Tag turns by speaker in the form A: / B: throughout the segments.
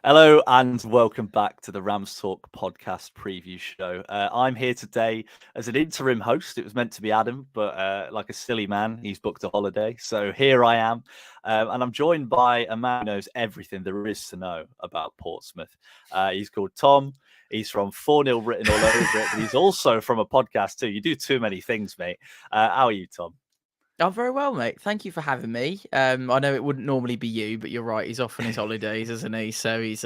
A: Hello and welcome back to the Rams Talk podcast preview show. I'm here today as an interim host. It was meant to be Adam, but like a silly man, he's booked a holiday. So here I am. And I'm joined by a man who knows everything there is to know about Portsmouth. He's called Tom. He's from 4-0 Written All Over It, but he's also from a podcast too. You do too many things, mate. How are you, Tom?
B: I'm very well, mate. Thank you for having me. I know it wouldn't normally be you, but you're right. He's off on his holidays, isn't he? So he's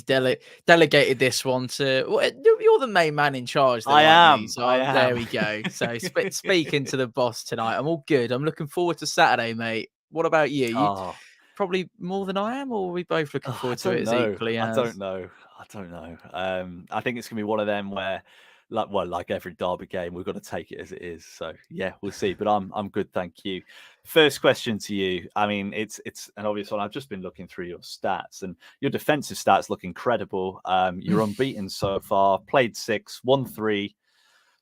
B: delegated this one to. Well, you're the main man in charge, though,
A: I
B: aren't
A: am.
B: you? So
A: I am.
B: there we go. So speaking to the boss tonight, I'm all good. I'm looking forward to Saturday, mate. What about you? You
A: Oh.
B: probably more than I am, or are we both looking forward to
A: I
B: it
A: don't
B: as
A: know.
B: equally
A: I
B: as?
A: don't know. I think it's gonna be one of them where, like every derby game, we've got to take it as it is. So yeah, we'll see. But I'm good, thank you. First question to you. I mean, it's an obvious one. I've just been looking through your stats, and your defensive stats look incredible. You're unbeaten so far. Played 6, won 3,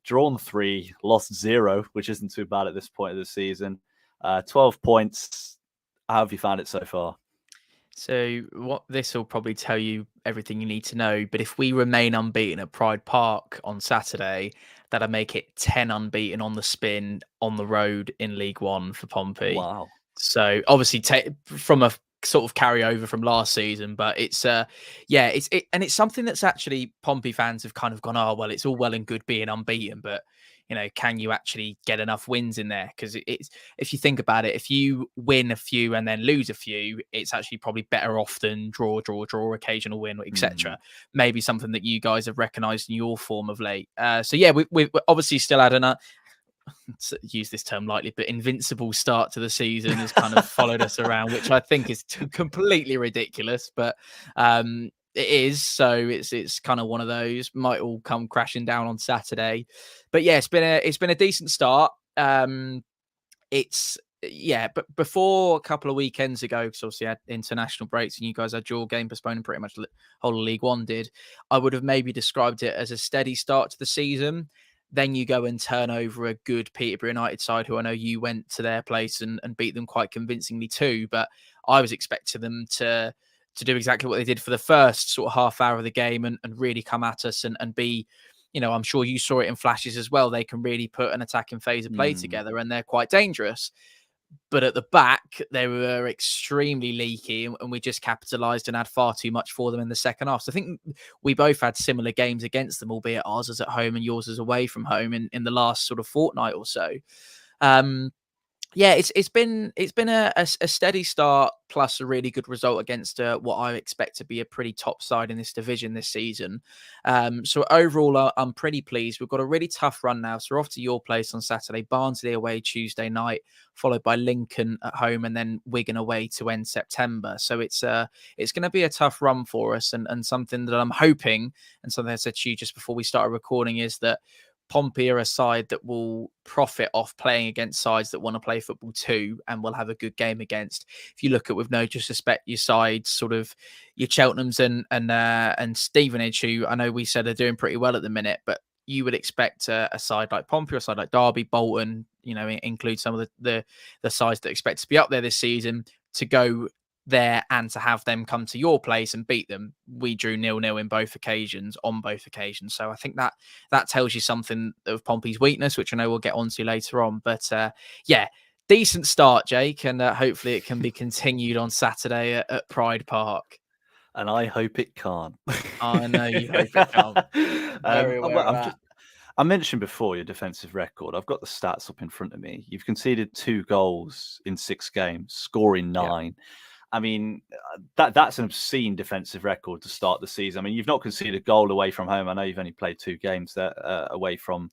A: drawn 3, lost 0, which isn't too bad at this point of the season. 12 points. How have you found it so far?
B: So what this will probably tell you everything you need to know. But if we remain unbeaten at Pride Park on Saturday, that'll make it 10 unbeaten on the spin on the road in League One for Pompey.
A: Wow.
B: So obviously from a sort of carryover from last season, but it's and it's something that's actually Pompey fans have kind of gone, oh well, it's all well and good being unbeaten, but can you actually get enough wins in there? Because it's, if you think about it, if you win a few and then lose a few, it's actually probably better off than draw, occasional win, etc. Maybe something that you guys have recognised in your form of late. So yeah, we've obviously still had to use this term lightly, but invincible start to the season has kind of followed us around, which I think is completely ridiculous. But it is, so it's kind of one of those, might all come crashing down on Saturday. But yeah, it's been a decent start. But before a couple of weekends ago, because obviously I had international breaks and you guys had your game postponed, pretty much the whole of League One did, I would have maybe described it as a steady start to the season. Then you go and turn over a good Peterborough United side, who I know you went to their place and beat them quite convincingly too. But I was expecting them to do exactly what they did for the first sort of half hour of the game and really come at us and be, I'm sure you saw it in flashes as well. They can really put an attacking phase of play together and they're quite dangerous. But at the back, they were extremely leaky and we just capitalised and had far too much for them in the second half. So I think we both had similar games against them, albeit ours is at home and yours is away from home in the last sort of fortnight or so. It's been a steady start plus a really good result against what I expect to be a pretty top side in this division this season. So overall, I'm pretty pleased. We've got a really tough run now. So we're off to your place on Saturday, Barnsley away Tuesday night, followed by Lincoln at home, and then Wigan away to end September. So it's going to be a tough run for us, and something that I'm hoping, and something I said to you just before we started recording, is that Pompey are a side that will profit off playing against sides that want to play football too and will have a good game against. If you look at, with no disrespect, your sides, sort of your Cheltenhams and Stevenage, who I know we said are doing pretty well at the minute, but you would expect a side like Pompey or a side like Derby, Bolton, include some of the sides that expect to be up there this season, to go there and to have them come to your place and beat them. We drew 0-0 on both occasions. So I think that tells you something of Pompey's weakness, which I know we'll get onto later on. But decent start, Jake, and hopefully it can be continued on Saturday at Pride Park.
A: And I hope it can't.
B: I know you hope it can't. Very aware of that.
A: I mentioned before your defensive record. I've got the stats up in front of me. You've conceded 2 goals in 6 games, scoring 9. Yeah. I mean, that's an obscene defensive record to start the season. I mean, you've not conceded a goal away from home. I know you've only played 2 games there, away from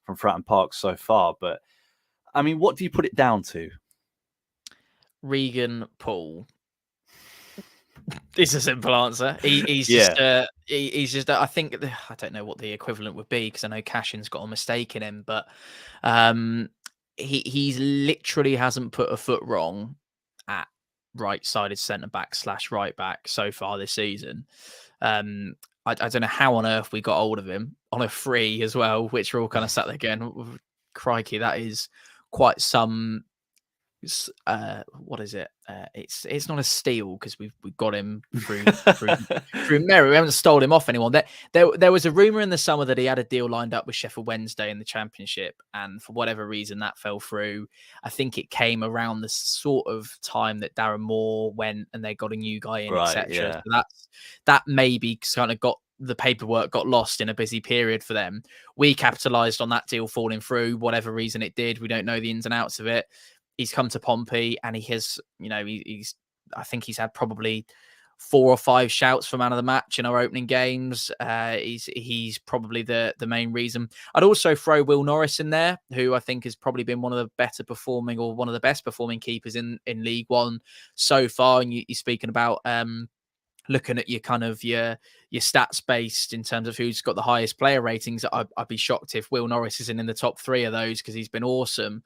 A: Fratton Park so far. But, I mean, what do you put it down to?
B: Regan Paul. It's a simple answer. He's just, I think, I don't know what the equivalent would be, because I know Cashin's got a mistake in him, but he's literally hasn't put a foot wrong at right-sided centre-back / right-back so far this season. I don't know how on earth we got hold of him on a free as well, which we're all kind of sat there going, crikey, that is quite some what is it? It's not a steal because we've got him through merit. We haven't stole him off anyone. There was a rumor in the summer that he had a deal lined up with Sheffield Wednesday in the Championship, and for whatever reason that fell through. I think it came around the sort of time that Darren Moore went and they got a new guy in,
A: Right,
B: etc.
A: yeah.
B: So that maybe kind of the paperwork got lost in a busy period for them. We capitalized on that deal falling through, whatever reason it did. We don't know the ins and outs of it. He's come to Pompey and he has, I think he's had probably 4 or 5 shouts for man of the match in our opening games. He's probably the main reason. I'd also throw Will Norris in there, who I think has probably been one of the better performing or one of the best performing keepers in League One so far. And you're speaking about looking at your kind of your stats based in terms of who's got the highest player ratings. I'd be shocked if Will Norris isn't in the top 3 of those because he's been awesome.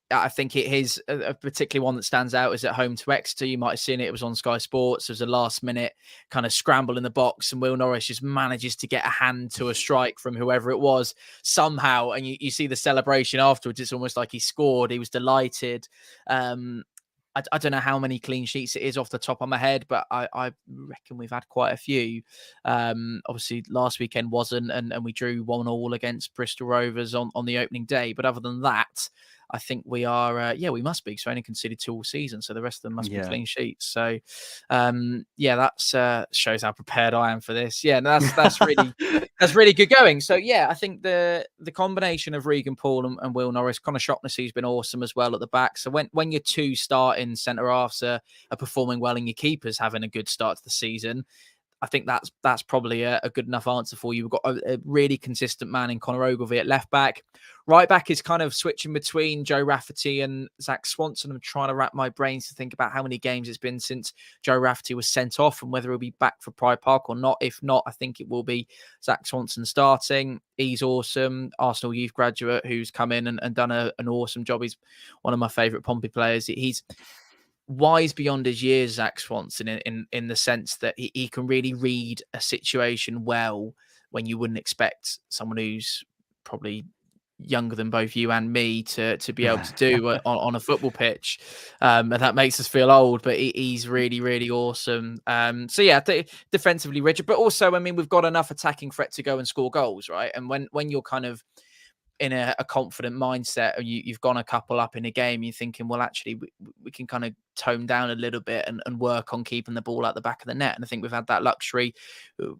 B: I think it is a particularly one that stands out is at home to Exeter. You might have seen it. It was on Sky Sports. There was a last minute kind of scramble in the box and Will Norris just manages to get a hand to a strike from whoever it was somehow. And you see the celebration afterwards. It's almost like he scored. He was delighted. I don't know how many clean sheets it is off the top of my head, but I reckon we've had quite a few. Obviously, last weekend wasn't, and we drew 1-1 against Bristol Rovers on the opening day. But other than that, I think we are, we must be. So only conceded 2 all season. So the rest of them must be clean sheets. So, that shows how prepared I am for this. Yeah, no, that's really that's really good going. So yeah, I think the combination of Regan Paul and Will Norris, Connor Shopnessy's been awesome as well at the back. So when your 2 starting centre halves are performing well and your keeper's having a good start to the season, I think that's probably a good enough answer for you. We've got a really consistent man in Conor Ogilvie at left back. Right back is kind of switching between Joe Rafferty and Zach Swanson. I'm trying to wrap my brains to think about how many games it's been since Joe Rafferty was sent off and whether he'll be back for Pride Park or not. If not, I think it will be Zach Swanson starting. He's awesome. Arsenal youth graduate who's come in and done an awesome job. He's one of my favourite Pompey players. He's wise beyond his years, Zach Swanson, in the sense that he can really read a situation well when you wouldn't expect someone who's probably younger than both you and me to be able to do on a football pitch. And that makes us feel old, but he's really, really awesome. So yeah, defensively rigid, but also, I mean, we've got enough attacking threat to go and score goals, right? And when you're kind of in a confident mindset and you've gone a couple up in a game, you're thinking, well, actually, we can kind of tone down a little bit and work on keeping the ball at the back of the net. And I think we've had that luxury.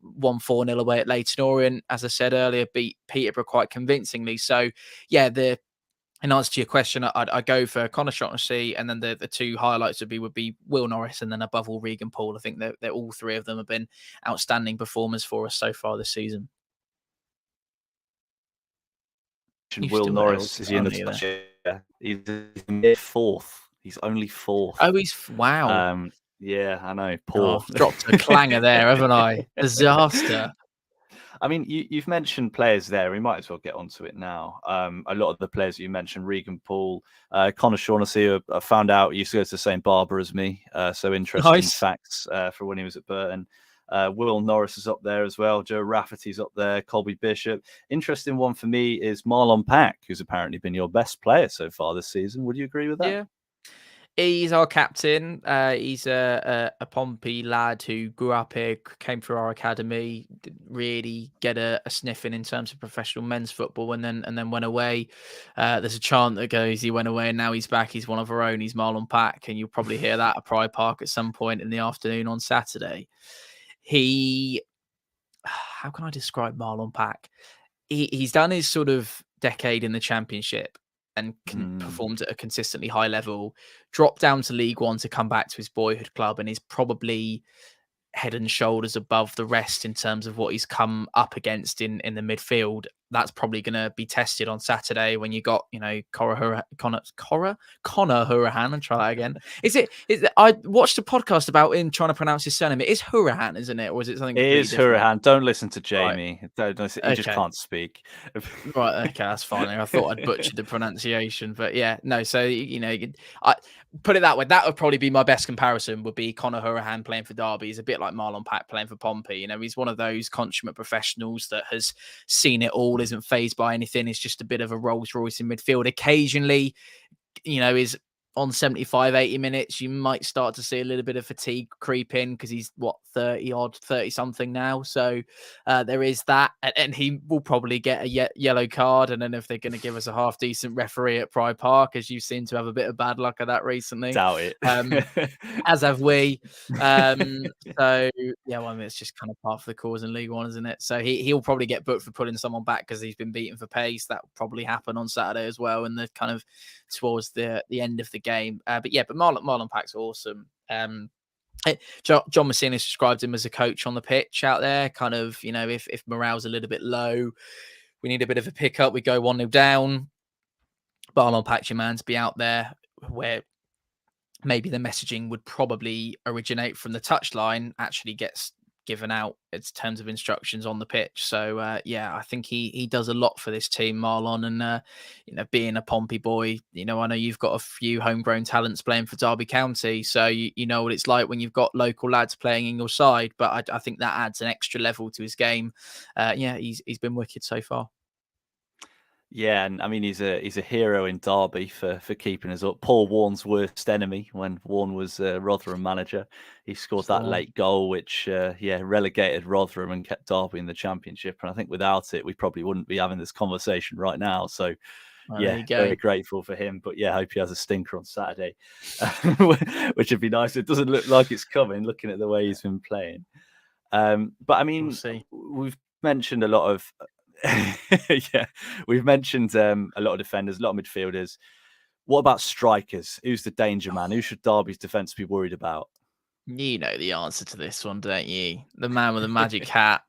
B: Won 4-0 away at Leyton Orient, as I said earlier, beat Peterborough quite convincingly. So, yeah, in answer to your question, I'd go for Connor Shotnessy, and then the 2 highlights would be Will Norris, and then above all, Regan Paul. I think that all 3 of them have been outstanding performers for us so far this season.
A: Will Norris is in the touch. Yeah. He's mid-4th. He's only 4th.
B: Oh, wow.
A: Yeah, I know. Poor.
B: Oh, dropped a clanger there, haven't I? Disaster.
A: I mean, you've mentioned players there. We might as well get onto it now. A lot of the players you mentioned, Regan Paul, Connor Shaughnessy, I found out used to go to the same barber as me. So interesting facts for when he was at Burton. Will Norris is up there as well. Joe Rafferty's up there. Colby Bishop. Interesting one for me is Marlon Pack, who's apparently been your best player so far this season. Would you agree with that?
B: Yeah. He's our captain. He's a Pompey lad who grew up here, came through our academy, didn't really get a sniff in terms of professional men's football, and then went away. There's a chant that goes, he went away and now he's back. He's one of our own. He's Marlon Pack, and you'll probably hear that at Pride Park at some point in the afternoon on Saturday. How can I describe Marlon Pack? He's done his sort of decade in the Championship and performed at a consistently high level, dropped down to League One to come back to his boyhood club, and is probably head and shoulders above the rest in terms of what he's come up against in the midfield. That's probably going to be tested on Saturday when you got, Connor Hourihan, and try that again. Is it? I watched a podcast about him trying to pronounce his surname. It is Hourihan, isn't it? Or is it something?
A: It is Hourihan. Don't listen to Jamie. Right. Don't listen. He just can't speak.
B: Right. Okay. That's fine. I thought I'd butchered the pronunciation, but yeah, no. So, I put it that way. That would probably be my best comparison, would be Connor Hourihan playing for Derby. He's a bit like Marlon Pack playing for Pompey. He's one of those consummate professionals that has seen it all, isn't fazed by anything. It's just a bit of a Rolls Royce in midfield. Occasionally is on 75, 80 minutes, you might start to see a little bit of fatigue creep in because he's 30 something now. So there is that. And he will probably get a yellow card. And then if they're going to give us a half decent referee at Pride Park, as you seem to have a bit of bad luck at that recently.
A: Doubt it.
B: As have we. So yeah, well, I mean, it's just kind of part of the cause in League One, isn't it? So he'll probably get booked for pulling someone back because he's been beaten for pace. That will probably happen on Saturday as well, and the kind of towards the end of the game. But Marlon Pack's awesome. John Messina described him as a coach on the pitch out there. Kind of, if morale's a little bit low, we need a bit of a pickup. We go 1-0 down. Marlon Pack's your man to be out there where maybe the messaging would probably originate from the touchline, actually gets given out its terms of instructions on the pitch. So I think he does a lot for this team, Marlon, and being a Pompey boy, I know you've got a few homegrown talents playing for Derby County, so you know what it's like when you've got local lads playing in your side. But I think that adds an extra level to his game. He's been wicked so far.
A: Yeah, and I mean he's a hero in Derby for keeping us up. Paul Warne's worst enemy when Warne was Rotherham manager. He scored that late goal, which relegated Rotherham and kept Derby in the Championship. And I think without it, we probably wouldn't be having this conversation right now. So very grateful for him. But I hope he has a stinker on Saturday, which would be nice. It doesn't look like it's coming, looking at the way he's been playing. But I mean, we've mentioned a lot of. We've mentioned a lot of defenders, a lot of midfielders. What about strikers? Who's the danger man? Who should Derby's defence be worried about?
B: You know the answer to this one, don't you? The man with the magic hat,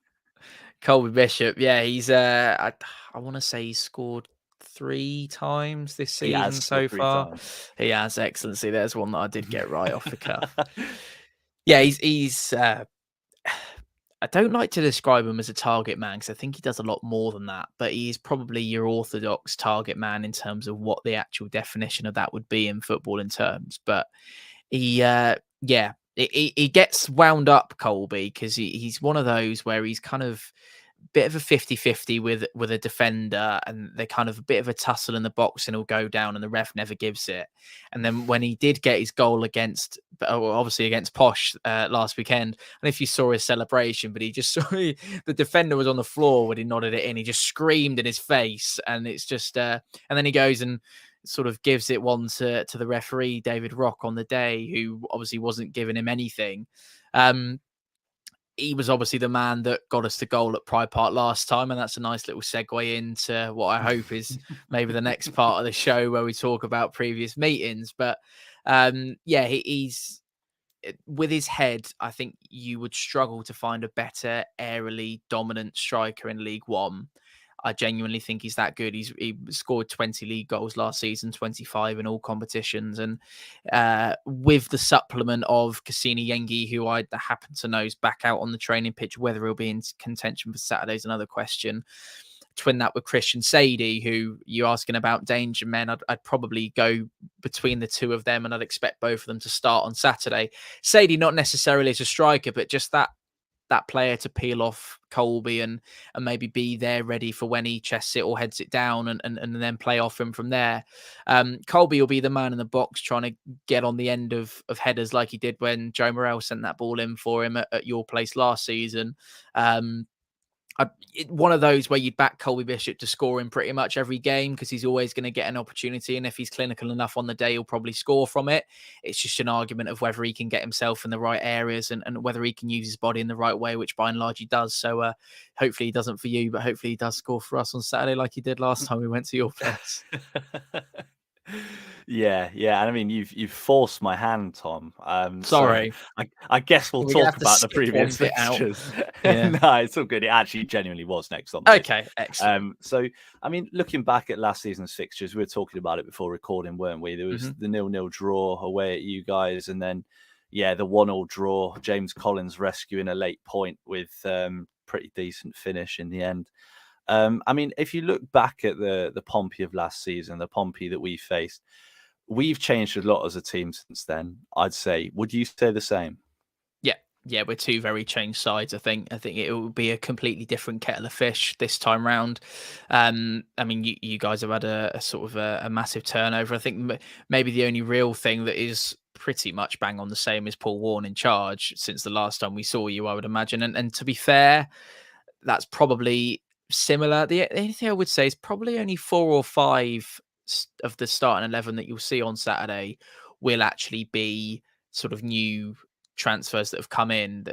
B: Colby Bishop. Yeah, he's I want to say he's scored 3 times this season so far. He has. Excellency. There's one that I did get right off the cuff. Yeah, he's I don't like to describe him as a target man because I think he does a lot more than that, but he's probably your orthodox target man in terms of what the actual definition of that would be in football in terms. But he gets wound up, Colby, because he's one of those where he's kind of bit of a 50-50 with a defender, and they're kind of a bit of a tussle in the box and he'll go down and the ref never gives it. And then when he did get his goal against Posh last weekend, and if you saw his celebration, but he just saw the defender was on the floor when he nodded it in, he just screamed in his face, and it's just and then he goes and sort of gives it one to the referee, David Rock, on the day, who obviously wasn't giving him anything. He was obviously the man that got us the goal at Pride Park last time, and that's a nice little segue into what I hope is maybe the next part of the show where we talk about previous meetings. But he's with his head. I think you would struggle to find a better aerially dominant striker in League One. I genuinely think he's that good. He scored 20 league goals last season, 25 in all competitions. And with the supplement of Cassini Yengi, who I happen to know is back out on the training pitch, whether he'll be in contention for Saturday is another question. Twin that with Christian Sadie, who you're asking about danger men. I'd probably go between the two of them, and I'd expect both of them to start on Saturday. Sadie, not necessarily as a striker, but just that player to peel off Colby and maybe be there ready for when he chests it or heads it down and then play off him from there. Colby will be the man in the box trying to get on the end of headers like he did when Joe Morrell sent that ball in for him at your place last season. One of those where you'd back Colby Bishop to score in pretty much every game because he's always going to get an opportunity. And if he's clinical enough on the day, he'll probably score from it. It's just an argument of whether he can get himself in the right areas and whether he can use his body in the right way, which by and large he does. So hopefully he doesn't for you, but hopefully he does score for us on Saturday like he did last time we went to your place.
A: Yeah. And I mean, you've forced my hand, Tom.
B: Sorry.
A: So I guess we'll talk about the previous fixtures.
B: Yeah.
A: No, it's all good. It actually genuinely was next on.
B: Okay, excellent.
A: So, I mean, looking back at last season's fixtures, we were talking about it before recording, weren't we? There was the 0-0 draw away at you guys, and then, the 1-0 draw. James Collins rescuing a late point with pretty decent finish in the end. I mean, if you look back at the Pompey of last season, the Pompey that we faced, we've changed a lot as a team since then, I'd say. Would you say the same?
B: Yeah, we're two very changed sides. I think it will be a completely different kettle of fish this time round. I mean, you guys have had a sort of a massive turnover. I think maybe the only real thing that is pretty much bang on the same is Paul Warne in charge since the last time we saw you, I would imagine. And to be fair, that's probably similar. The only thing I would say is probably only 4 or 5 of the starting 11 that you'll see on Saturday will actually be sort of new transfers that have come in,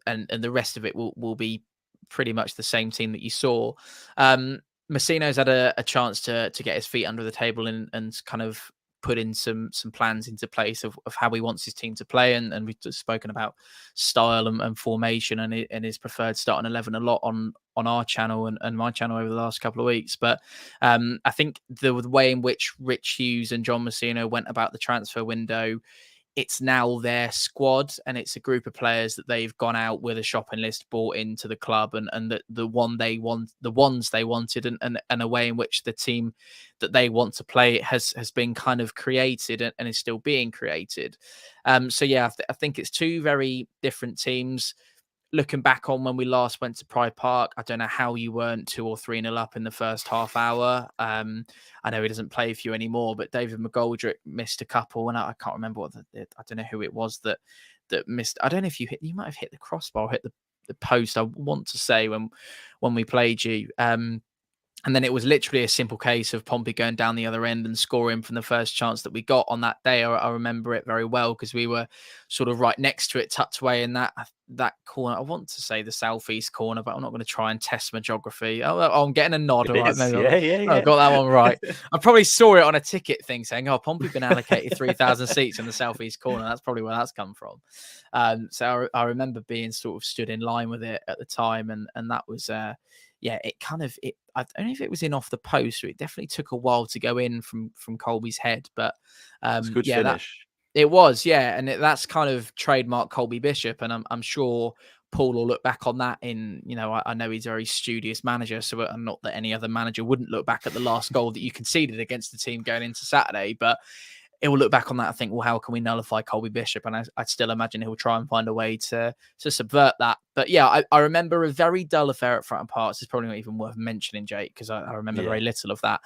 B: and the rest of it will be pretty much the same team that you saw. Massino's had a chance to get his feet under the table and kind of put in some plans into place of how he wants his team to play, and we've just spoken about style and formation and his preferred starting 11 a lot on our channel and my channel over the last couple of weeks. But I think the way in which Rich Hughes and John Massino went about the transfer window, it's now their squad, and it's a group of players that they've gone out with a shopping list, bought into the club, and the ones they wanted, and a way in which the team that they want to play has been kind of created and is still being created. So yeah, I think it's two very different teams. Looking back on when we last went to Pride Park, I don't know how you weren't 2 or 3-0 up in the first half hour. I know he doesn't play for you anymore, but David McGoldrick missed a couple, and I can't remember I don't know who it was that missed. I don't know if you might have hit the crossbar, or hit the post. I want to say when we played you. And then it was literally a simple case of Pompey going down the other end and scoring from the first chance that we got on that day. I remember it very well because we were sort of right next to it, tucked away in that corner. I want to say the southeast corner, but I'm not going to try and test my geography. Oh, I'm getting a nod. All right, maybe I got that one right. I probably saw it on a ticket thing saying, "Oh, Pompey been allocated 3,000 seats in the southeast corner." That's probably where that's come from. So I remember being sort of stood in line with it at the time, and that was. Yeah, I don't know if it was in off the post, or it definitely took a while to go in from Colby's head, but
A: it's a good
B: yeah,
A: finish.
B: It was, yeah, and that's kind of trademark Colby Bishop, and I'm sure Paul will look back on that in, I know he's a very studious manager, so not that any other manager wouldn't look back at the last goal that you conceded against the team going into Saturday, but it will look back on that and think, well, how can we nullify Colby Bishop? And I'd still imagine he'll try and find a way to subvert that. But yeah, I remember a very dull affair at Fratton Parks. It's probably not even worth mentioning, Jake, because I remember very little of that.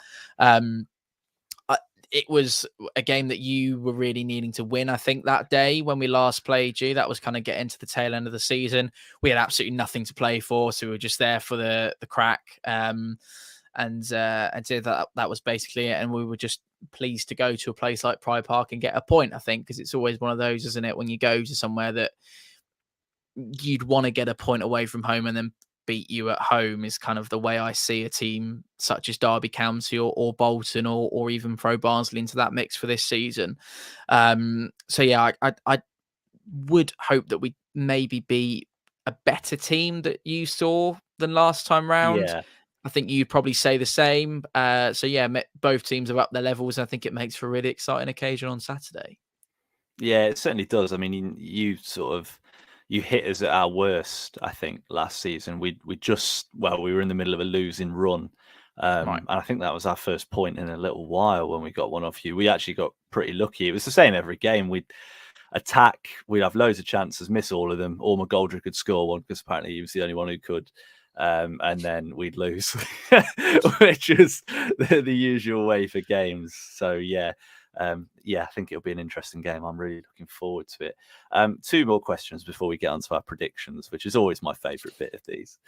B: It was a game that you were really needing to win, I think, that day when we last played you. That was kind of getting to the tail end of the season. We had absolutely nothing to play for, so we were just there for the crack. And so that was basically it. And we were just pleased to go to a place like Pride Park and get a point, I think, because it's always one of those, isn't it, when you go to somewhere that you'd want to get a point away from home and then beat you at home is kind of the way I see a team such as Derby County or Bolton or even throw Barnsley into that mix for this season. So yeah, I would hope that we maybe be a better team that you saw than last time round.
A: Yeah.
B: I think you'd probably say the same. So yeah, both teams have upped their levels. I think it makes for a really exciting occasion on Saturday.
A: Yeah, it certainly does. I mean, you hit us at our worst, I think, last season. We were in the middle of a losing run.
B: Right.
A: And I think that was our first point in a little while when we got one off you. We actually got pretty lucky. It was the same every game. We'd attack, we'd have loads of chances, miss all of them. Or McGoldrick could score one because apparently he was the only one who could. And then we'd lose, which is the usual way for games. So yeah, I think it'll be an interesting game. I'm really looking forward to it. 2 more questions before we get onto our predictions, which is always my favourite bit of these.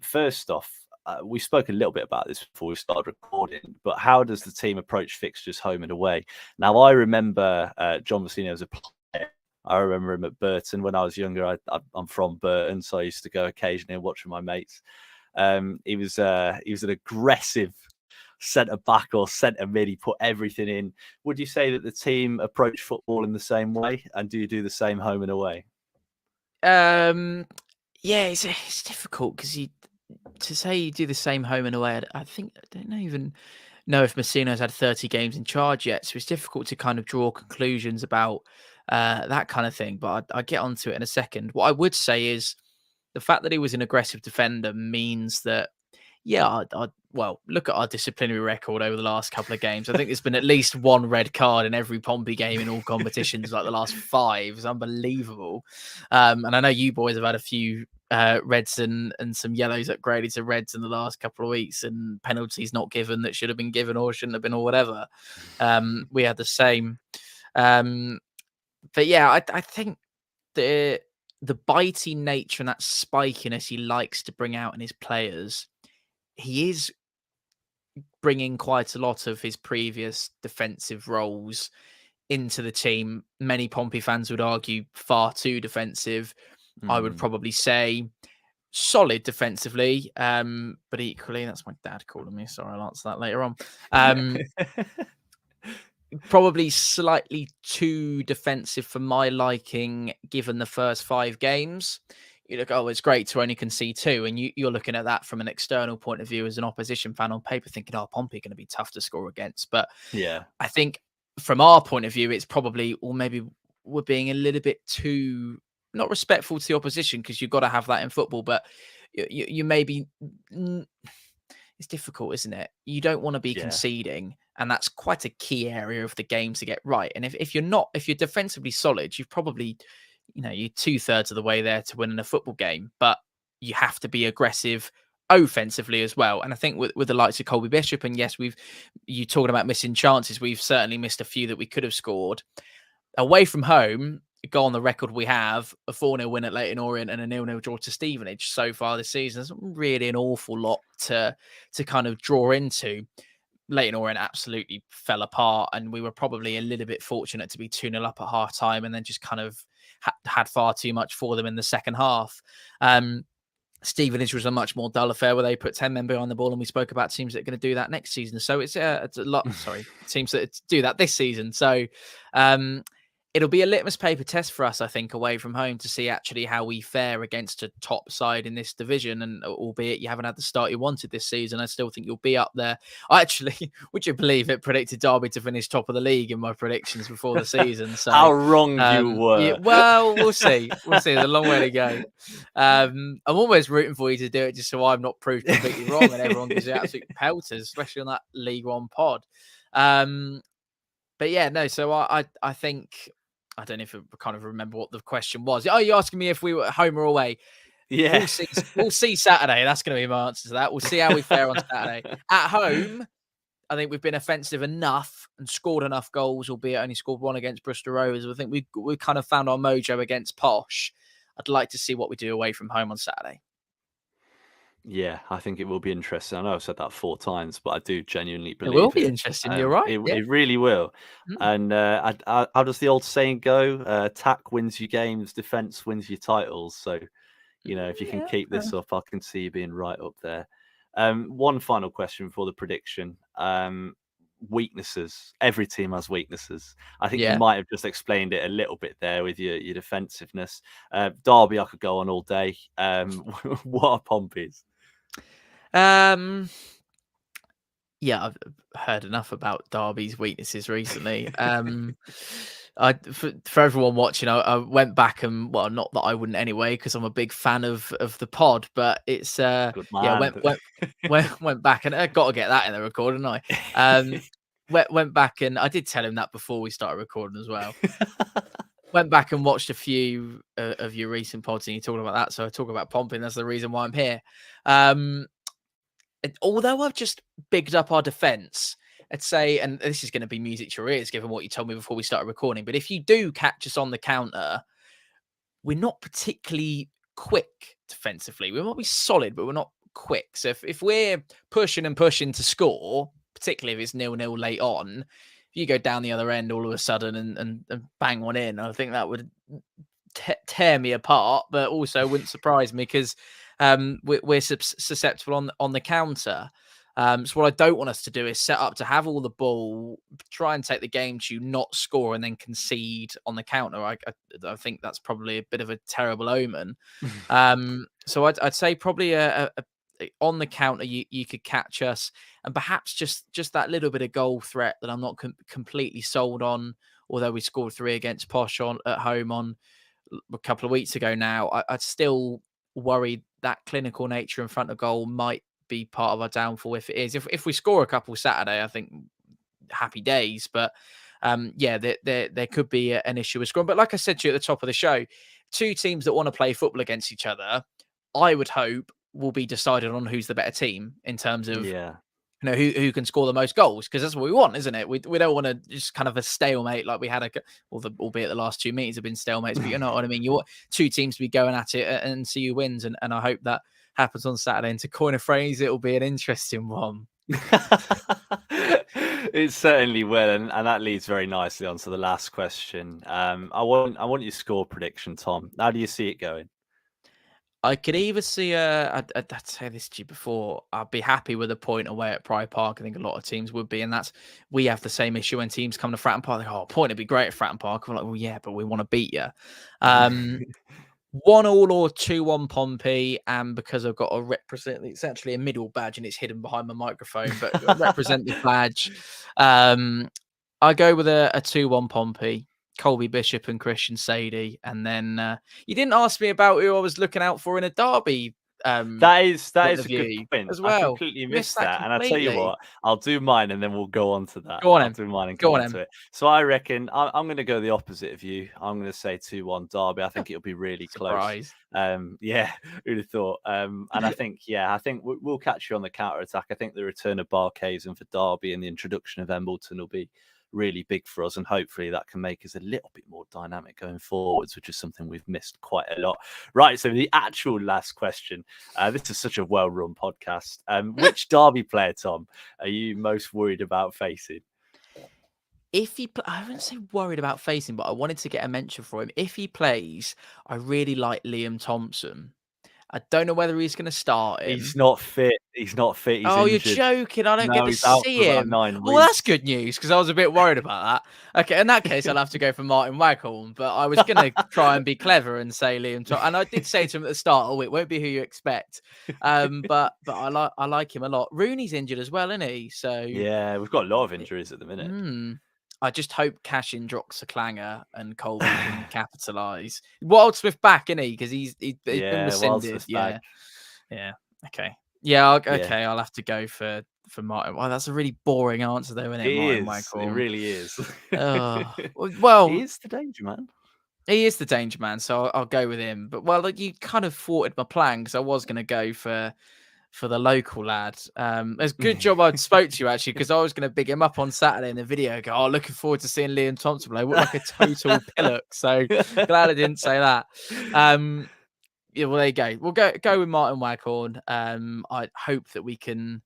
A: First off, we spoke a little bit about this before we started recording, but how does the team approach fixtures home and away? Now, I remember John Massino as a player. I remember him at Burton when I was younger. I'm from Burton, so I used to go occasionally and watch with my mates. He was an aggressive centre back or centre mid. He put everything in. Would you say that the team approach football in the same way, and do you do the same home and away?
B: Yeah, it's difficult because to say you do the same home and away. I don't even know if Massino's had 30 games in charge yet, so it's difficult to kind of draw conclusions about that kind of thing. But I'll get onto it in a second. What I would say is the fact that he was an aggressive defender means that, Yeah, well, look at our disciplinary record over the last couple of games. I think there's been at least one red card in every Pompey game in all competitions, like the last 5. It's unbelievable. And I know you boys have had a few reds and some yellows upgraded to reds in the last couple of weeks, and penalties not given that should have been given or shouldn't have been or whatever. We had the same. But yeah, I think the bitey nature and that spikiness he likes to bring out in his players, he is bringing quite a lot of his previous defensive roles into the team. Many Pompey fans would argue far too defensive. I would probably say solid defensively, but equally, that's my dad calling me. Sorry, I'll answer that later on. Probably slightly too defensive for my liking, given the first 5 games. You look, oh, it's great to only concede 2. And you're looking at that from an external point of view as an opposition fan on paper, thinking, oh, Pompey are going to be tough to score against. But
A: yeah,
B: I think from our point of view, it's probably, or maybe we're being a little bit too not respectful to the opposition, because you've got to have that in football. But you maybe, it's difficult, isn't it? You don't want to be conceding. And that's quite a key area of the game to get right. And if you're defensively solid, you've probably, you're 2/3 of the way there to winning a football game, but you have to be aggressive offensively as well. And I think with the likes of Colby Bishop, and yes, you talking about missing chances, we've certainly missed a few that we could have scored. Away from home, go on the record, we have a 4-0 win at Leyton Orient and a 0-0 draw to Stevenage so far this season. There's really an awful lot to kind of draw into. Leyton Orient absolutely fell apart, and we were probably a little bit fortunate to be 2-0 up at half time and then just kind of had far too much for them in the second half. Stevenage was a much more dull affair where they put 10 men behind the ball, and we spoke about teams that are going to do that next season. So it's a lot, teams that do that this season. So it'll be a litmus paper test for us, I think, away from home to see actually how we fare against a top side in this division. And albeit you haven't had the start you wanted this season, I still think you'll be up there. I actually, would you believe it, predicted Derby to finish top of the league in my predictions before the season. So
A: how wrong you were.
B: Yeah, well, we'll see. We'll see. There's a long way to go. I'm almost rooting for you to do it just so I'm not proved completely wrong and everyone gives you absolute pelters, especially on that League One pod. But yeah, no, so I think, I don't know if I kind of remember what the question was. Oh, you're asking me if we were at home or away?
A: Yeah.
B: We'll see Saturday. That's going to be my answer to that. We'll see how we fare on Saturday. At home, I think we've been offensive enough and scored enough goals, albeit only scored 1 against Bristol Rovers. I think we kind of found our mojo against Posh. I'd like to see what we do away from home on Saturday.
A: Yeah, I think it will be interesting. I know I've said that 4 times, but I do genuinely believe
B: it will be interesting. You're right.
A: It really will. And how does the old saying go? Attack wins you games, defense wins you titles. So, if you can keep this up, I can see you being right up there. One final question for the prediction. Weaknesses. Every team has weaknesses. I think you might have just explained it a little bit there with your defensiveness. Derby, I could go on all day. What are Pompey's?
B: Yeah, I've heard enough about Derby's weaknesses recently. For everyone watching, I went back and, well, not that I wouldn't anyway, because I'm a big fan of the pod, but it's
A: Good man.
B: went back and I got to get that in the recording, didn't I? Went back and I did tell him that before we started recording as well. Went back and watched a few of your recent pods, and you talked about that, so I talk about Pompey, and that's the reason why I'm here. Although I've just bigged up our defence, I'd say, and this is going to be music to your ears, given what you told me before we started recording, but if you do catch us on the counter, we're not particularly quick defensively. We might be solid, but we're not quick. So if we're pushing to score, particularly if it's 0-0 late on, if you go down the other end all of a sudden and bang one in, I think that would tear me apart, but also wouldn't surprise me because we're susceptible on the counter. So what I don't want us to do is set up to have all the ball, try and take the game to not score and then concede on the counter. I think that's probably a bit of a terrible omen. So I'd say probably on the counter you could catch us, and perhaps just that little bit of goal threat that I'm not completely sold on. Although we scored 3 against Posh at home on a couple of weeks ago now, I'd still worried that clinical nature in front of goal might be part of our downfall if it is. If we score a couple Saturday, I think happy days. But there could be an issue with scoring. But like I said to you at the top of the show, two teams that want to play football against each other, I would hope will be decided on who's the better team in terms of who can score the most goals, because that's what we want, isn't it? We don't want to just kind of a stalemate like we had albeit the last 2 meetings have been stalemates, but you know what I mean. You want two teams to be going at it and see who wins, and I hope that happens on Saturday. And to coin a phrase, it'll be an interesting one.
A: It certainly will, and that leads very nicely on to the last question. I want your score prediction, Tom. How do you see it going?
B: I could either see I'd say this to you before, I'd be happy with a point away at Pride Park. I think a lot of teams would be, and we have the same issue when teams come to Fratton Park. Like, a point would be great at Fratton Park. I'm like, well, yeah, but we want to beat you. 1-1 or 2-1 Pompey, and because I've got a represent, it's actually a middle badge and it's hidden behind my microphone, but a representative badge. I go with a 2-1 Pompey. Colby Bishop and Christian Sadie, and then you didn't ask me about who I was looking out for in a derby.
A: That is a good point
B: as well.
A: I completely missed that. And I tell you what, I'll do mine and then we'll go on to that.
B: Go on,
A: I'll do mine and go on to it. So I reckon I'm going to go the opposite of you. I'm going to say 2-1 derby. I think it'll be really close. Yeah, who'd have thought? And I think we'll catch you on the counter attack. I think the return of Barkhazen for derby and the introduction of Embleton will be really big for us, and hopefully that can make us a little bit more dynamic going forwards, which is something we've missed quite a lot. Right, so the actual last question. This is such a well-run podcast. Which derby player, Tom, are you most worried about facing?
B: I wouldn't say worried about facing, but I wanted to get a mention for him. If he plays, I really like Liam Thompson. I don't know whether he's going to start him.
A: He's not fit. He's injured.
B: You're joking. I don't get to see him. Well, that's good news, because I was a bit worried about that. Okay, in that case, I'll have to go for Martin Waghorn. But I was going to try and be clever and say Liam Thompson. And I did say to him at the start, it won't be who you expect. But I like him a lot. Rooney's injured as well, isn't he? So
A: yeah, we've got a lot of injuries at the minute.
B: I just hope Cashin drops a clanger and Colby can capitalise. Wildsmith back, isn't he? Because he's been rescinded. Yeah. Okay. Yeah. Okay. I'll have to go for Martin. Well, that's a really boring answer, though, isn't it?
A: It really is.
B: Well,
A: he is the danger man.
B: He is the danger man, so I'll go with him. But you kind of thwarted my plan, because I was going to go for the local lad. It's a good job I spoke to you, actually, because I was going to big him up on Saturday in the video. Go, looking forward to seeing Liam Thompson play. Look like a total pillock. So glad I didn't say that. Yeah, well, there you go. We'll go with Martin Waghorn. I hope that we can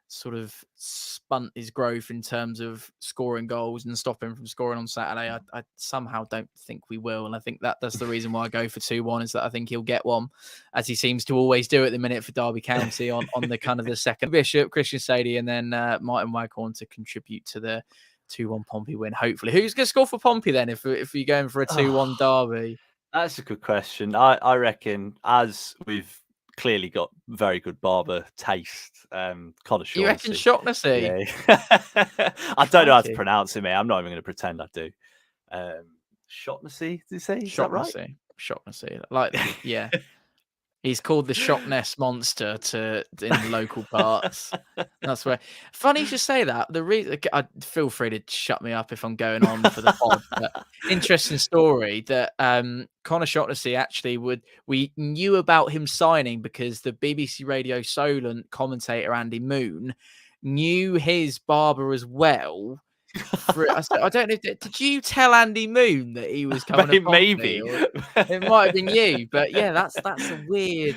B: sort of stunt his growth in terms of scoring goals and stop him from scoring on Saturday. I somehow don't think we will, and I think that's the reason why I go for 2-1, is that I think he'll get one, as he seems to always do at the minute for Derby County on the kind of the second. Bishop, Christian Sadie, and then Martin Waghorn to contribute to the 2-1 Pompey win, hopefully. Who's going to score for Pompey then if you're going for a 2-1 derby?
A: That's a good question. I reckon, as we've clearly got very good barber taste, Connor Shaughnessy.
B: You reckon Shaughnessy?
A: Yeah. I don't know how to pronounce him, mate. I'm not even going to pretend I do. Shaughnessy, did you say? Is that right?
B: Shaughnessy. Like, yeah. He's called the Shockness Monster in local parts. That's where. Funny you should say that. The reason, feel free to shut me up if I'm going on for the pod. But interesting story that Connor Shaughnessy actually we knew about him signing because the BBC Radio Solent commentator Andy Moon knew his barber as well. I don't know. Did you tell Andy Moon that he was coming?
A: Maybe
B: it might have been you, but yeah, that's a weird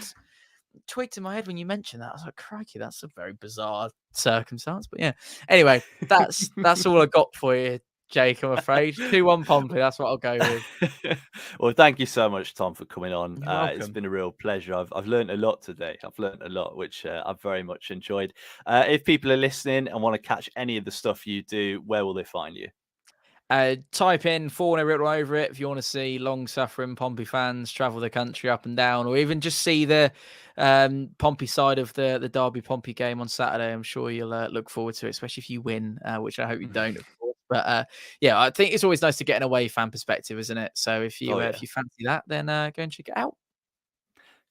B: twig to my head when you mentioned that. I was like, crikey, that's a very bizarre circumstance. But yeah, anyway, that's all I got for you, Jake. I'm afraid 2-1 Pompey. That's what I'll go with.
A: Well, thank you so much, Tom, for coming on. It's been a real pleasure. I've learned a lot today. I've learned a lot, which I've very much enjoyed. If people are listening and want to catch any of the stuff you do, where will they find you?
B: Type in FourNilWrittenAllOverIt if you want to see long-suffering Pompey fans travel the country up and down, or even just see the Pompey side of the Derby Pompey game on Saturday. I'm sure you'll look forward to it, especially if you win, which I hope you don't, of course. But yeah, I think it's always nice to get an away fan perspective, isn't it? So if you fancy that, then go and check it out.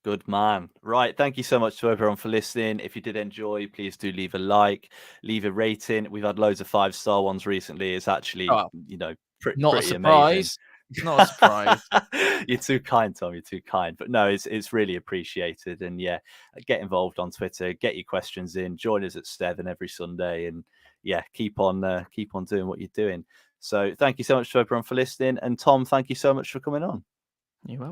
A: Good man. Right. Thank you so much to everyone for listening. If you did enjoy, please do leave a like, leave a rating. We've had loads of 5-star ones recently. It's actually,
B: Oh, not
A: pretty
B: a
A: amazing.
B: surprise. Not a surprise.
A: You're too kind, Tom. You're too kind. But no, it's really appreciated. And yeah, get involved on Twitter. Get your questions in. Join us at 7 every Sunday. And yeah, keep on doing what you're doing. So thank you so much to everyone for listening. And Tom, thank you so much for coming on.
B: You're welcome.